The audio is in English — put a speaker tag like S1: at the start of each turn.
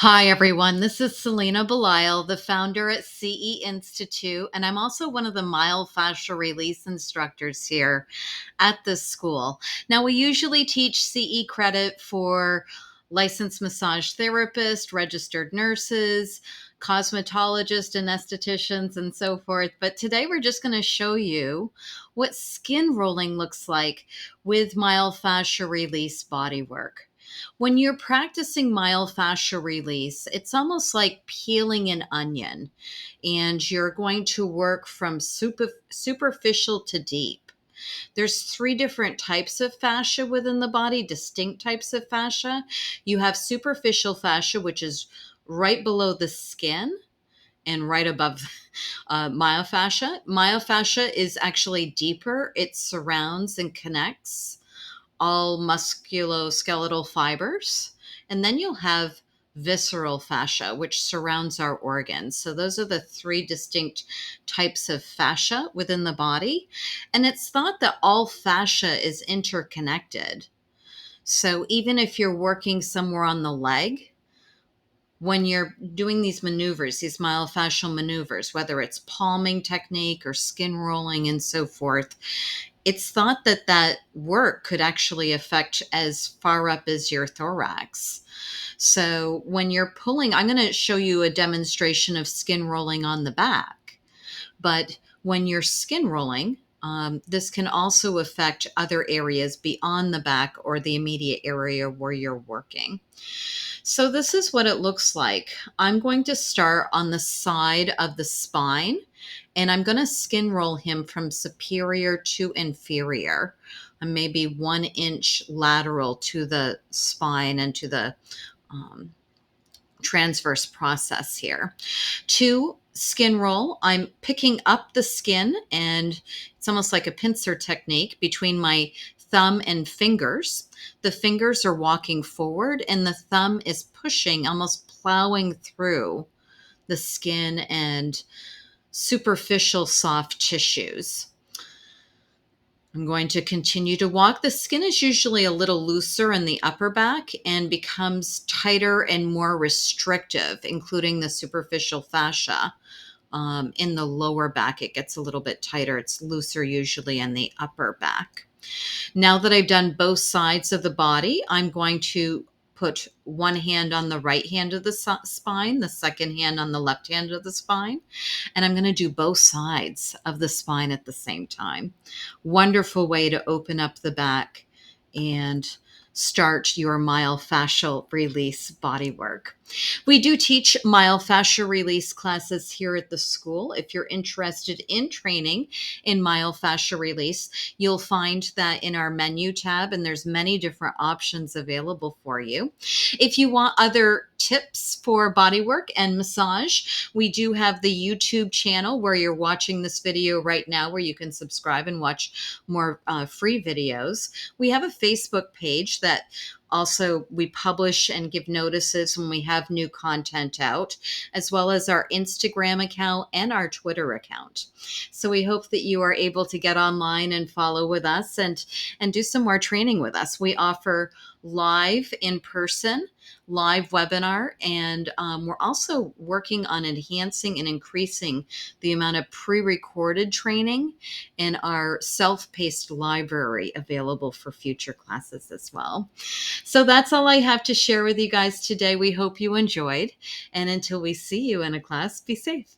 S1: Hi, everyone. This is Selena Belisle, the founder at CE Institute, and I'm also one of the myofascial release instructors here at this school. Now, we usually teach CE credit for licensed massage therapists, registered nurses, cosmetologists, anestheticians, and so forth. But today we're just going to show you what skin rolling looks like with myofascial release bodywork. When you're practicing myofascial release, it's almost like peeling an onion, and you're going to work from superficial to deep. There's three different types of fascia within the body, distinct types of fascia. You have superficial fascia, which is right below the skin and right above myofascia. Myofascia is actually deeper. It surrounds and connects all musculoskeletal fibers. And then you'll have visceral fascia, which surrounds our organs. So those are the three distinct types of fascia within the body. And it's thought that all fascia is interconnected. So even if you're working somewhere on the leg, when you're doing these maneuvers, these myofascial maneuvers, whether it's palming technique or skin rolling and so forth, it's thought that that work could actually affect as far up as your thorax. So when you're pulling, I'm going to show you a demonstration of skin rolling on the back. But when you're skin rolling, this can also affect other areas beyond the back or the immediate area where you're working. So this is what it looks like. I'm going to start on the side of the spine, and I'm going to skin roll him from superior to inferior, and maybe 1 inch lateral to the spine and to the um, transverse process here. To skin roll, I'm picking up the skin, and it's almost like a pincer technique between my thumb and fingers. The fingers are walking forward, and the thumb is pushing, almost plowing through the skin and superficial soft tissues. I'm going to continue to walk. The skin is usually a little looser in the upper back and becomes tighter and more restrictive, including the superficial fascia. In the lower back, it gets a little bit tighter. It's looser usually in the upper back. Now that I've done both sides of the body, I'm going to put one hand on the right hand of the spine, the second hand on the left hand of the spine, and I'm going to do both sides of the spine at the same time. Wonderful way to open up the back and start your myofascial release body work. We do teach myofascial release classes here at the school. If you're interested in training in myofascial release, you'll find that in our menu tab, and there's many different options available for you. If you want other tips for body work and massage, we do have the YouTube channel where you're watching this video right now, where you can subscribe and watch more free videos. We have a Facebook page that also we publish and give notices when we have new content out, as well as our Instagram account and our Twitter account. So we hope that you are able to get online and follow with us and do some more training with us. We offer live in person, live webinar, and we're also working on enhancing and increasing the amount of pre-recorded training in our self-paced library available for future classes as well. So that's all I have to share with you guys today. We hope you enjoyed. And until we see you in a class, be safe.